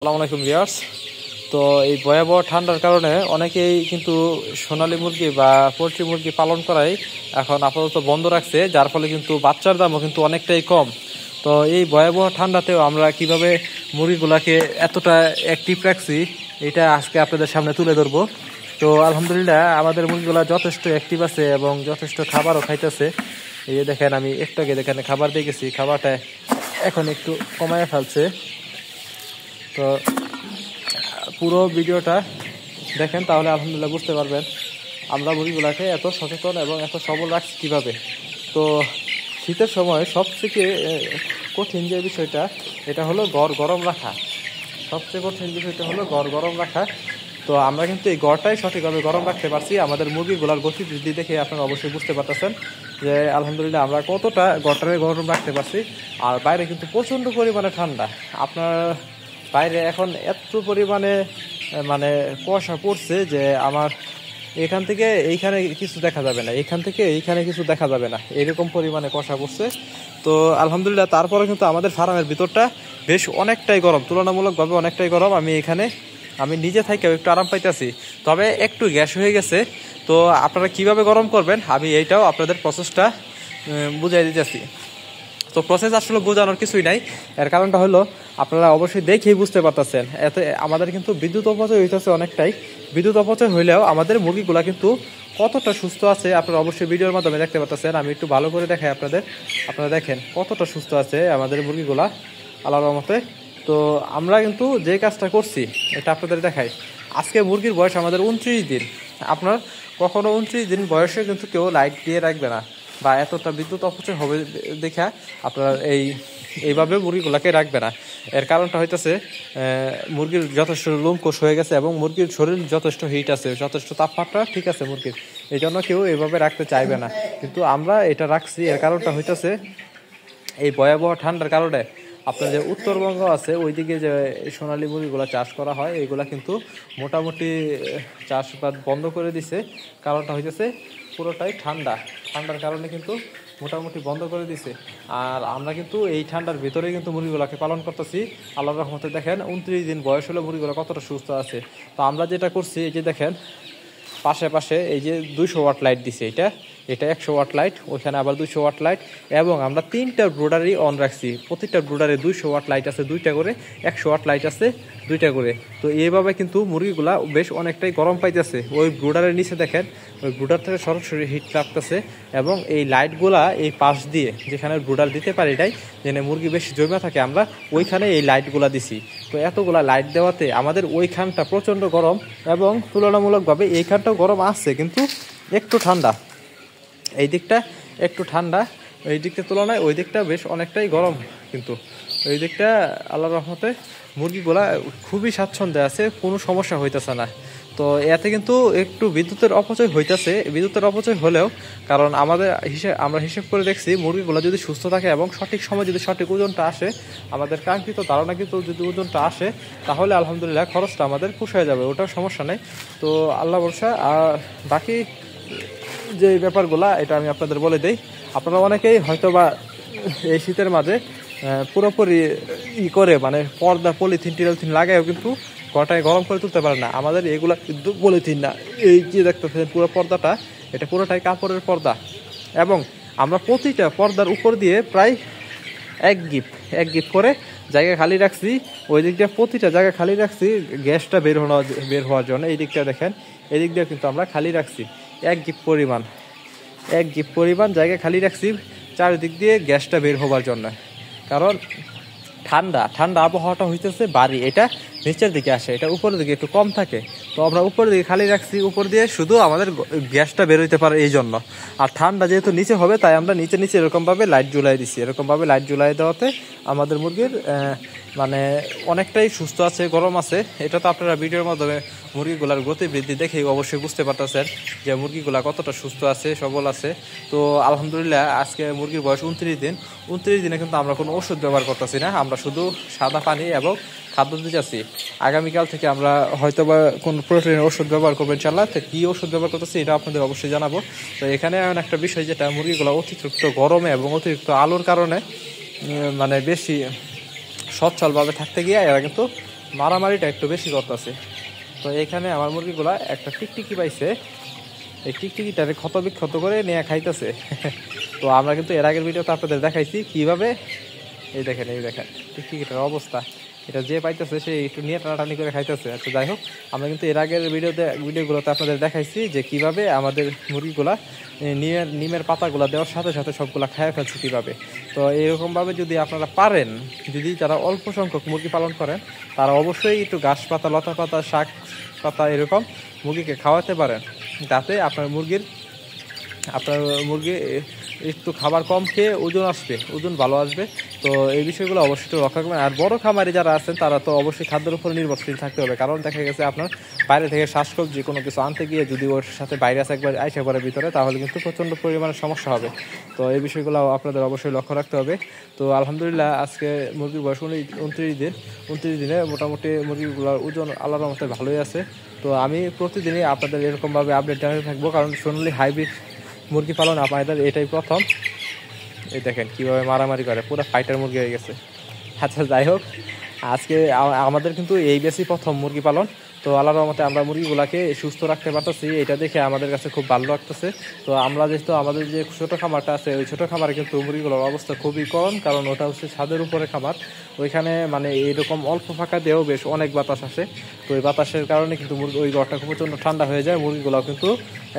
আসসালামু আলাইকুম ভিউয়ার্স। তো এই ভয়াবহ ঠান্ডার কারণে অনেকেই কিন্তু সোনালী মুরগি বা পোলট্রি মুরগি পালন করাই এখন আপাতত বন্ধ রাখছে, যার ফলে কিন্তু বাচ্চার দামও কিন্তু অনেকটাই কম। তো এই ভয়াবহ ঠান্ডাতেও আমরা কিভাবে মুরগিগুলাকে এতটা অ্যাক্টিভ রাখছি এটা আজকে আপনাদের সামনে তুলে ধরবো। তো আলহামদুলিল্লাহ আমাদের মুরগিগুলা যথেষ্ট অ্যাক্টিভ আছে এবং যথেষ্ট খাবারও খাইতেছে। এই যে দেখেন, আমি একটু আগে দেখেন খাবার দিয়ে গেছি, খাবারটা এখন একটু কমায় ফেলছে। তো পুরো ভিডিওটা দেখেন, তাহলে আলহামদুলিল্লাহ বুঝতে পারবেন আমরা মুরগিগুলাকে এত সচেতন এবং এত সবল রাখছি কীভাবে। তো শীতের সময় সবথেকে কঠিন যে বিষয়টা এটা হলো গরম রাখা। সবচেয়ে কঠিন বিষয়টা হলো গরম রাখা। তো আমরা কিন্তু এই গড়টাই সঠিকভাবে গরম রাখতে পারছি। আমাদের মুরগিগুলার গতিবৃদ্ধি দেখে আপনারা অবশ্যই বুঝতে পারতেছেন যে আলহামদুলিল্লাহ আমরা কতটা গড়টারে গরম রাখতে পারছি। আর বাইরে কিন্তু প্রচণ্ড পরিমাণে ঠান্ডা। আপনার বাইরে এখন এত পরিমাণে মানে কুয়াশা পড়ছে যে আমার এখান থেকে এইখানে কিছু দেখা যাবে না, এখান থেকে এইখানে কিছু দেখা যাবে না, এরকম পরিমাণে কুয়াশা পড়ছে। তো আলহামদুলিল্লাহ তারপরে কিন্তু আমাদের ফার্মের ভিতরটা বেশ অনেকটাই গরম, তুলনামূলকভাবে অনেকটাই গরম। আমি নিজে থেকেও একটু আরাম পাইতেছি, তবে একটু গ্যাস হয়ে গেছে। তো আপনারা কিভাবে গরম করবেন আমি এইটাও আপনাদের প্রসেসটা বুঝাই দিতেছি। তো প্রসেস আসলে বোঝানোর কিছুই নাই, এর কারণটা হলো আপনারা অবশ্যই দেখেই বুঝতে পারতেছেন। এতে আমাদের কিন্তু বিদ্যুৎ অপচয় হইতেছে অনেকটাই। বিদ্যুৎ অপচয় হইলেও আমাদের মুরগিগুলা কিন্তু কতটা সুস্থ আছে আপনারা অবশ্যই ভিডিওর মাধ্যমে দেখতে পারতেছেন। আমি একটু ভালো করে দেখাই আপনারা দেখেন কতটা সুস্থ আছে আমাদের মুরগিগুলা আল্লাহর রহমতে। তো আমরা কিন্তু যে কাজটা করছি এটা আপনাদের দেখাই। আজকে মুরগির বয়স আমাদের 29 দিন। আপনার কখনো 29 দিন বয়সে কিন্তু কেউ লাইট দিয়ে রাখবে না বা এতটা বিদ্যুৎ অপচয় হবে দেখা আপনার এইভাবে মুরগিগুলাকে রাখবে না। এর কারণটা হইতেছে মুরগির যথেষ্ট লোমকোষ হয়ে গেছে এবং মুরগির শরীর যথেষ্ট হিট আছে, যথেষ্ট তাপমাত্রা ঠিক আছে মুরগির, এই জন্য কেউ এইভাবে রাখতে চাইবে না। কিন্তু আমরা এটা রাখছি, এর কারণটা হইতেছে এই ভয়াবহ ঠান্ডার কারণে আপনার যে উত্তরবঙ্গ আছে ওইদিকে যে সোনালী মুরগিগুলো চাষ করা হয় এইগুলা কিন্তু মোটামুটি চাষবাদ বন্ধ করে দিছে। কারণটা হইতেছে পুরোটাই ঠান্ডার কারণে কিন্তু মোটামুটি বন্ধ করে দিছে। আর আমরা কিন্তু এই ঠান্ডার ভিতরেই কিন্তু মুরগিগুলোকে পালন করতেছি আল্লাহর রহমতে। দেখেন 29 দিন বয়স হলে মুরগিগুলো কতটা সুস্থ আছে। তো আমরা যেটা করছি এই যে দেখেন পাশে এই যে 200 ওয়াট লাইট দিছে, এটা 100 ওয়াট লাইট, ওইখানে আবার 200 ওয়াট লাইট এবং আমরা 3টা ব্রুডারই অন রাখছি। প্রতিটা ব্রুডারে 200 ওয়াট লাইট আছে 2টা করে, 100 ওয়াট লাইট আছে 2টা করে। তো এইভাবে কিন্তু মুরগিগুলা বেশ অনেকটাই গরম পাইতেছে। ওই ব্রুডারের নিচে দেখেন ওই ব্রুডার থেকে সরাসরি হিট লাগতেছে এবং এই লাইটগুলা এই পাশ দিয়ে যেখানে ব্রুডার দিতে পারি এটাই যেখানে মুরগি বেশি জমে থাকে আমরা ওইখানে এই লাইটগুলা দিছি। তো এতগুলা লাইট দেওয়াতে আমাদের ওইখানটা প্রচণ্ড গরম এবং তুলনামূলকভাবে এইখানটাও গরম আসছে কিন্তু একটু ঠান্ডা। এই দিকটা একটু ঠান্ডা, এই দিকটার তুলনায় ওই দিকটা বেশ অনেকটাই গরম। কিন্তু ওই দিকটা আল্লাহর রহমতে মুরগিগুলা খুবই স্বাচ্ছন্দ্যে আছে, কোনো সমস্যা হইতেছে না। তো এতে কিন্তু একটু বিদ্যুতের অপচয় হইতেছে, বিদ্যুতের অপচয় হলেও কারণ আমরা হিসেব করে দেখছি মুরগিগুলো যদি সুস্থ থাকে এবং সঠিক সময় যদি সঠিক ওজনটা আসে, আমাদের কাঙ্ক্ষিত ধারণা কিন্তু যদি ওজনটা আসে তাহলে আলহামদুলিল্লাহ খরচটা আমাদের পুষায় যাবে, ওটার সমস্যা নেই। তো আল্লাহ ভরসা। আর বাকি যে ব্যাপারগুলা এটা আমি আপনাদের বলে দিই। আপনারা অনেকেই হয়তো বা এই শীতের মাঝে পুরোপুরি করে মানে পর্দা পলিথিন টিলিথিন লাগায়ও কিন্তু ঘরটায় গরম করে তুলতে পারে না। আমাদের এগুলা কিন্তু পলিথিন না, এই যে দেখতেছেন পুরো পর্দাটা এটা পুরোটাই কাপড়ের পর্দা এবং আমরা প্রতিটা পর্দার উপর দিয়ে প্রায় এক গিফট করে জায়গা খালি রাখছি। ওই দিক দিয়ে প্রতিটা জায়গা খালি রাখছি গ্যাসটা বের হওয়ার জন্য। এই দিকটা দেখেন, এই দিক দিয়ে কিন্তু আমরা খালি রাখছি এক গিফট পরিমাণ জায়গা খালি রাখছি চারিদিক দিয়ে গ্যাসটা বের হওয়ার জন্য। কারণ ঠান্ডা আবহাওয়াটা হইতেছে বাড়ি, এটা নিচের দিকে আসে, এটা উপরের দিকে একটু কম থাকে। তো আমরা উপরের দিকে খালি রাখছি, উপর দিয়ে শুধু আমাদের গ্যাসটা বের হইতে পারে এই জন্য। আর ঠান্ডা যেহেতু নিচে হবে তাই আমরা নিচে এরকমভাবে লাইট জ্বলাই দিছি। এরকমভাবে লাইট জ্বলাই দেওয়াতে আমাদের মুরগির মানে অনেকটাই সুস্থ আছে, গরম আছে। এটা তো আপনারা ভিডিওর মাধ্যমে মুরগিগুলার গতিবৃদ্ধি দেখেই অবশ্যই বুঝতে পারতেছেন যে মুরগিগুলা কতটা সুস্থ আছে, সবল আছে। তো আলহামদুলিল্লাহ আজকে মুরগির বয়স 29 দিনে কিন্তু আমরা কোনো ওষুধ ব্যবহার করতেছি না, আমরা শুধু সাদা পানি এবং খাদ্য দিতেছি। আগামীকাল থেকে আমরা হয়তো বা কোনো প্রোটিনের ওষুধ ব্যবহার করবো ইনশাল্লাহ। তো কী ওষুধ ব্যবহার করতেছি এটা আপনাদের অবশ্যই জানাবো। তো এখানে এমন একটা বিষয় যেটা মুরগিগুলো অতিরিক্ত গরমে এবং অতিরিক্ত আলোর কারণে মানে বেশি সচ্ছলভাবে থাকতে গিয়ে এরা কিন্তু মারামারিটা একটু বেশি করতেছে। তো এখানে আমার মুরগিগুলা একটা টিকটিকি পাইছে, এই টিকটিকিটারে ক্ষত বিক্ষত করে নিয়ে খাইতেছে। তো আমরা কিন্তু এর আগের ভিডিওতে আপনাদের দেখাইছি কিভাবে, এই দেখেন টিকটিকিটার অবস্থা, এটা যে পাইতেছে সে একটু নিয়ে টানাটানি করে খাইতেছে। আচ্ছা যাই হোক, আমরা কিন্তু এর আগের ভিডিওগুলোতে আপনাদের দেখাইছি যে কিভাবে আমাদের মুরগিগুলা নিমের পাতাগুলা দেওয়ার সাথে সাথে সবগুলা খাইয়ে ফেলছে কীভাবে। তো এরকমভাবে যদি আপনারা পারেন, যদি যারা অল্প সংখ্যক মুরগি পালন করেন তারা অবশ্যই একটু ঘাস পাতা, লতা পাতা, শাক পাতা এরকম মুরগিকে খাওয়াতে পারেন, যাতে আপনার মুরগি একটু খাবার কম খেয়ে ওজন ভালো আসবে। তো এই বিষয়গুলো অবশ্যই একটু রক্ষা করবেন। আর বড় খামারি যারা আছেন তারা তো অবশ্যই খাদ্যের উপর নির্ভরশীল থাকতে হবে, কারণ দেখা গেছে আপনার বাইরে থেকে শাকসবজি কোনো কিছু আনতে গিয়ে যদি ওর সাথে ভাইরাস একবার আইসা পড়ে ভিতরে, তাহলে কিন্তু প্রচণ্ড পরিমাণে সমস্যা হবে। তো এই বিষয়গুলো আপনাদের অবশ্যই লক্ষ্য রাখতে হবে। তো আলহামদুলিল্লাহ আজকে মুরগির বয়স 29 দিনে মোটামুটি মুরগিগুলোর ওজন আল্লাহর রহমতে ভালোই আছে। তো আমি প্রতিদিনই আপনাদের এরকমভাবে আপডেট জানাতে থাকবো, কারণ সোনালী হাইব্রিড মুরগি পালন আপনাদের এটাই প্রথম। এই দেখেন কীভাবে মারামারি করে, পুরো ফাইটার মুরগি হয়ে গেছে। আচ্ছা যাই হোক, আজকে আমাদের কিন্তু এই বেশি প্রথম মুরগি পালন। তো আল্লাহর রহমতে আমরা মুরগিগুলাকে সুস্থ রাখতে পারতেছি, এটা দেখে আমাদের কাছে খুব ভালো লাগতেছে। তো আমরা যেহেতু আমাদের যে ছোটো খামারটা আছে, ওই ছোটো খামারে কিন্তু মুরগিগুলোর অবস্থা খুবই কম, কারণ ওটা হচ্ছে ছাদের উপরে খামার। ওইখানে মানে এইরকম অল্প ফাঁকা দিয়েও বেশ অনেক বাতাস আসে। তো ওই বাতাসের কারণে কিন্তু ওই ঘরটা খুব প্রচণ্ড ঠান্ডা হয়ে যায়, মুরগিগুলোও কিন্তু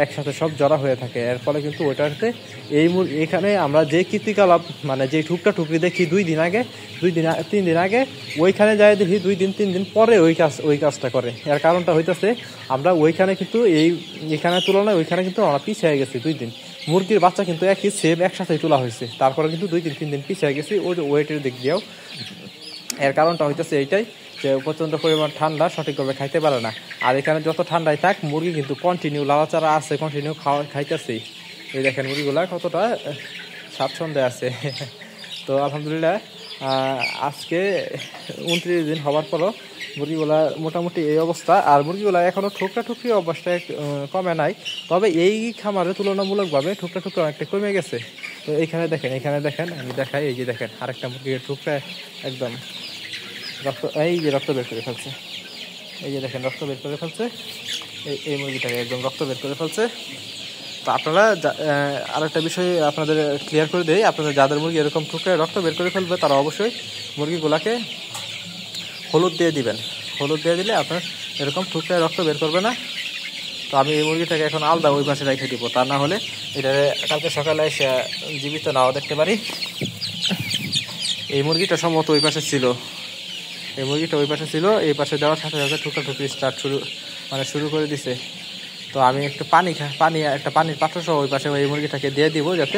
একসাথে সব জড়া হয়ে থাকে। এর ফলে কিন্তু ওইটাতে এখানে আমরা যে কীর্তিকলাপ মানে যে টুকরি দেখি 3 দিন আগে ওইখানে যাই দেখি 2-3 দিন পরে ওই কাজটা করে। এর কারণটা হইতেছে আমরা ওইখানে কিন্তু এখানে তুলনায় ওইখানে কিন্তু আমরা পিছিয়ে গেছি 2 দিন। মুরগির বাচ্চা কিন্তু একই সেম একসাথে তোলা হয়েছে, তারপরে কিন্তু 2-3 দিন পিছিয়ে গেছি ওই ওয়েটের দিক দিয়েও। এর কারণটা হইতেছে এইটাই যে প্রচণ্ড পরিমাণ ঠান্ডা, সঠিকভাবে খাইতে পারে না। আর এখানে যত ঠান্ডায় থাক মুরগি কিন্তু কন্টিনিউ লাড়াচাড়া আছে, কন্টিনিউ খাইতেছেই। এই দেখেন মুরগিগুলা কতটা স্বাচ্ছন্দ্যে আছে। তো আলহামদুলিল্লাহ আজকে 29 দিন হওয়ার পরও মুরগিগুলা মোটামুটি এই অবস্থা। আর মুরগিগুলা এখনও ঠুকরি অবস্থায় কমে নাই, তবে এই খামারে তুলনামূলকভাবে ঠুকরা অনেকটা কমে গেছে। তো এখানে দেখেন আমি দেখাই, এই যে দেখেন আরেকটা মুরগির ঠুকরা একদম রক্ত বের করে ফেলছে। এই যে দেখেন রক্ত বের করে ফেলছে, এই মুরগিটাকে একদম রক্ত বের করে ফেলছে। তো আপনারা আরেকটা বিষয় আপনাদের ক্লিয়ার করে দেই, আপনাদের যাদের মুরগি এরকম ঠুকরে রক্ত বের করে ফেলবে তারা অবশ্যই মুরগিগুলাকে হলুদ দিয়ে দিবেন। হলুদ দিয়ে দিলে আপনার এরকম ঠুকরে রক্ত বের করবে না। তো আমি এই মুরগিটাকে এখন আলাদা ওই পাশে রেখে দিব, তা না হলে এটা কালকে সকালে এসে জীবিত নাও দেখতে পারি। এই মুরগিটা সম্ভবত ওই পাশে ছিল, এই পাশে দেওয়ার সাথে সাথে ঠুকরি শুরু করে দিছে। তো আমি একটু একটা পানির পাত্র সহ ওই পাশে ওই মুরগিটাকে দিয়ে দিব, যাতে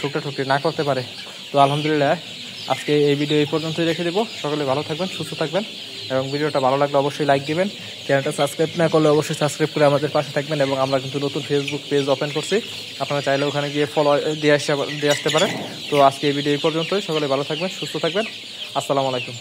ঠুকরি না করতে পারে। তো আলহামদুলিল্লাহ আজকে এই ভিডিও এই পর্যন্তই রেখে দেবো। সকলে ভালো থাকবেন, সুস্থ থাকবেন, এবং ভিডিওটা ভালো লাগলে অবশ্যই লাইক দিবেন। চ্যানেলটা সাবস্ক্রাইব না করলে অবশ্যই সাবস্ক্রাইব করে আমাদের পাশে থাকবেন। এবং আমরা কিন্তু নতুন ফেসবুক পেজ ওপেন করছি, আপনারা চাইলে ওখানে গিয়ে ফলো দিয়ে আসতে পারেন। তো আজকে এই ভিডিও এই পর্যন্তই, সকলে ভালো থাকবেন, সুস্থ থাকবেন। আসসালামু আলাইকুম।